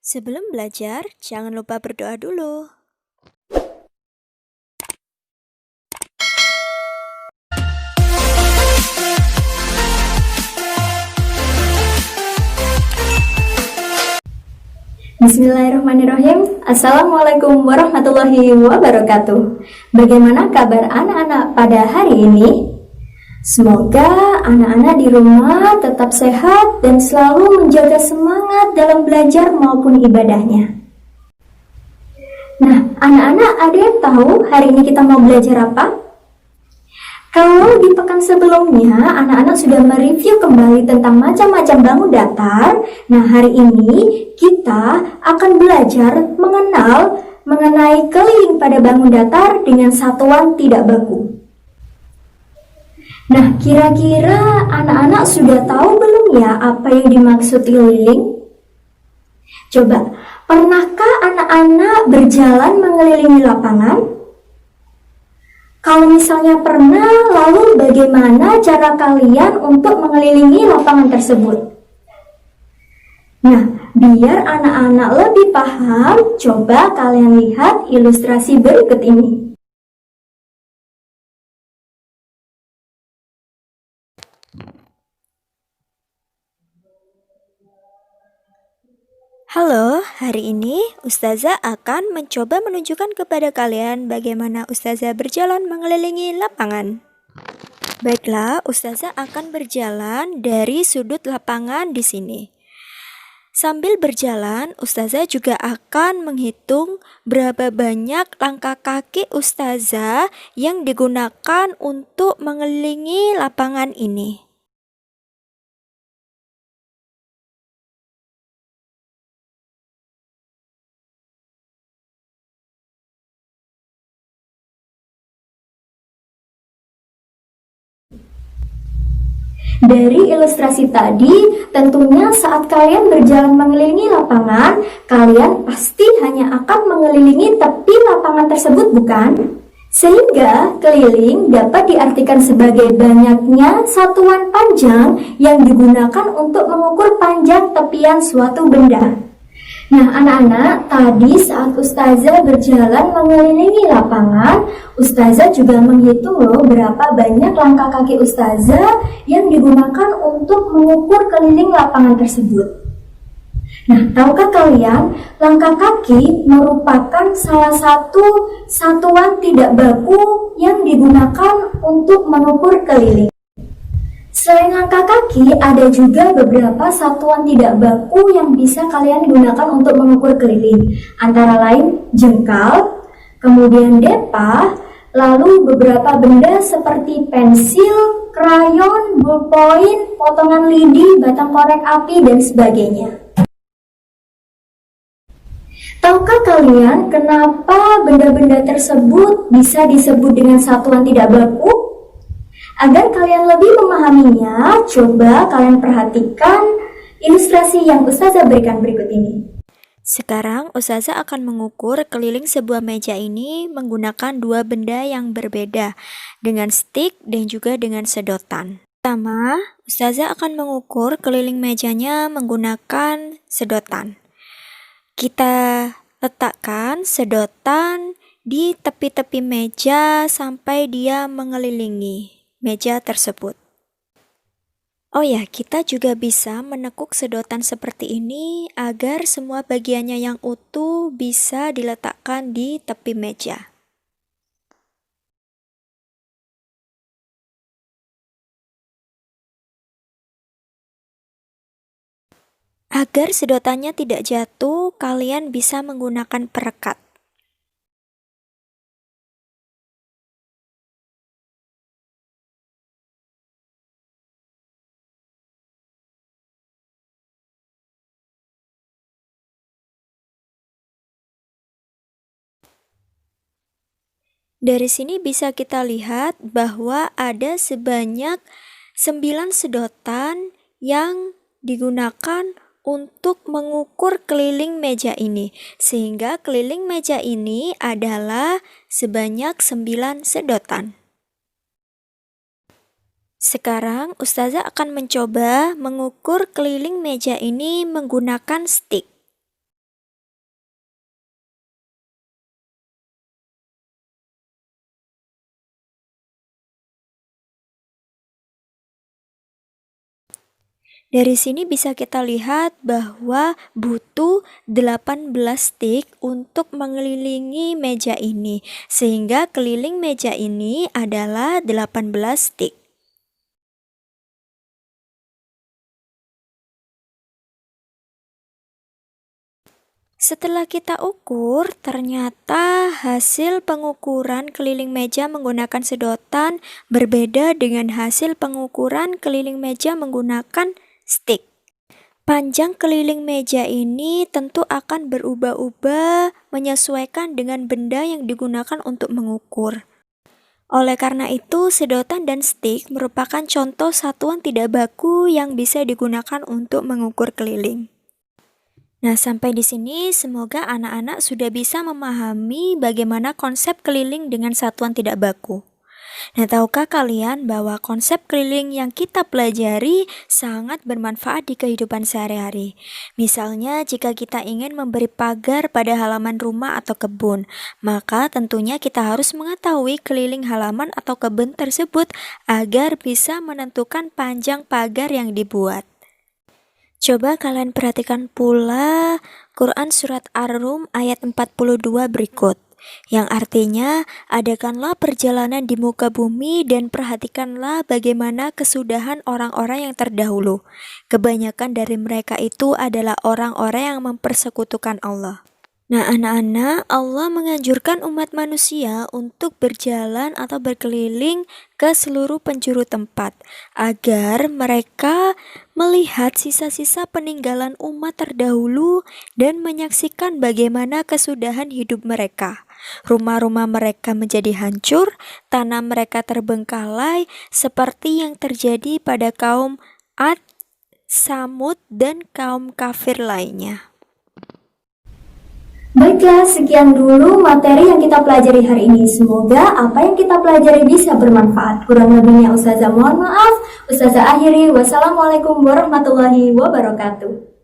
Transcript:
Sebelum belajar, jangan lupa berdoa dulu. Bismillahirrahmanirrahim. Assalamualaikum warahmatullahi wabarakatuh. Bagaimana kabar anak-anak pada hari ini? Semoga anak-anak di rumah tetap sehat dan selalu menjaga semangat dalam belajar maupun ibadahnya. Nah, anak-anak ada yang tahu hari ini kita mau belajar apa? Kalau di pekan sebelumnya, anak-anak sudah mereview kembali tentang macam-macam bangun datar. Nah, hari ini kita akan belajar mengenai keliling pada bangun datar dengan satuan tidak baku. Nah, kira-kira anak-anak sudah tahu belum ya apa yang dimaksud keliling? Coba, pernahkah anak-anak berjalan mengelilingi lapangan? Kalau misalnya pernah, lalu bagaimana cara kalian untuk mengelilingi lapangan tersebut? Nah, biar anak-anak lebih paham, coba kalian lihat ilustrasi berikut ini. Halo, hari ini Ustazah akan mencoba menunjukkan kepada kalian bagaimana Ustazah berjalan mengelilingi lapangan. Baiklah, Ustazah akan berjalan dari sudut lapangan di sini. Sambil berjalan, Ustazah juga akan menghitung berapa banyak langkah kaki Ustazah yang digunakan untuk mengelilingi lapangan ini. Dari ilustrasi tadi, tentunya saat kalian berjalan mengelilingi lapangan, kalian pasti hanya akan mengelilingi tepi lapangan tersebut, bukan? Sehingga keliling dapat diartikan sebagai banyaknya satuan panjang yang digunakan untuk mengukur panjang tepian suatu benda. Nah, anak-anak, tadi saat Ustazah berjalan mengelilingi lapangan, Ustazah juga menghitung loh berapa banyak langkah kaki Ustazah yang digunakan untuk mengukur keliling lapangan tersebut. Nah, tahukah kalian, langkah kaki merupakan salah satu satuan tidak baku yang digunakan untuk mengukur keliling. Selain langkah kaki, ada juga beberapa satuan tidak baku yang bisa kalian gunakan untuk mengukur keliling. Antara lain jengkal, kemudian depa, lalu beberapa benda seperti pensil, krayon, ballpoint, potongan lidi, batang korek api, dan sebagainya. Tahukah kalian kenapa benda-benda tersebut bisa disebut dengan satuan tidak baku? Agar kalian lebih memahaminya, coba kalian perhatikan ilustrasi yang Ustazah berikan berikut ini. Sekarang Ustazah akan mengukur keliling sebuah meja ini menggunakan dua benda yang berbeda, dengan stik dan juga dengan sedotan. Pertama, Ustazah akan mengukur keliling mejanya menggunakan sedotan. Kita letakkan sedotan di tepi-tepi meja sampai dia mengelilingi meja tersebut. Oh ya, kita juga bisa menekuk sedotan seperti ini agar semua bagiannya yang utuh bisa diletakkan di tepi meja. Agar sedotannya tidak jatuh, kalian bisa menggunakan perekat. Dari sini bisa kita lihat bahwa ada sebanyak 9 sedotan yang digunakan untuk mengukur keliling meja ini. Sehingga keliling meja ini adalah sebanyak 9 sedotan. Sekarang Ustazah akan mencoba mengukur keliling meja ini menggunakan stik. Dari sini bisa kita lihat bahwa butuh 18 stick untuk mengelilingi meja ini, sehingga keliling meja ini adalah 18 stick. Setelah kita ukur, ternyata hasil pengukuran keliling meja menggunakan sedotan berbeda dengan hasil pengukuran keliling meja menggunakan stick. Panjang keliling meja ini tentu akan berubah-ubah menyesuaikan dengan benda yang digunakan untuk mengukur. Oleh karena itu, sedotan dan stick merupakan contoh satuan tidak baku yang bisa digunakan untuk mengukur keliling. Nah, sampai di sini semoga anak-anak sudah bisa memahami bagaimana konsep keliling dengan satuan tidak baku. Nah, tahukah kalian bahwa konsep keliling yang kita pelajari sangat bermanfaat di kehidupan sehari-hari? Misalnya, jika kita ingin memberi pagar pada halaman rumah atau kebun, maka tentunya kita harus mengetahui keliling halaman atau kebun tersebut agar bisa menentukan panjang pagar yang dibuat. Coba kalian perhatikan pula Quran Surat Ar-Rum ayat 42 berikut, yang artinya, adakanlah perjalanan di muka bumi dan perhatikanlah bagaimana kesudahan orang-orang yang terdahulu. Kebanyakan dari mereka itu adalah orang-orang yang mempersekutukan Allah. Nah, anak-anak, Allah menganjurkan umat manusia untuk berjalan atau berkeliling ke seluruh penjuru tempat agar mereka melihat sisa-sisa peninggalan umat terdahulu dan menyaksikan bagaimana kesudahan hidup mereka. Rumah-rumah mereka menjadi hancur, tanah mereka terbengkalai seperti yang terjadi pada kaum Ad, Samud, dan kaum kafir lainnya. Baiklah, sekian dulu materi yang kita pelajari hari ini. Semoga apa yang kita pelajari bisa bermanfaat. Kurang lebihnya Ustazah mohon maaf. Ustazah akhiri. Wassalamualaikum warahmatullahi wabarakatuh.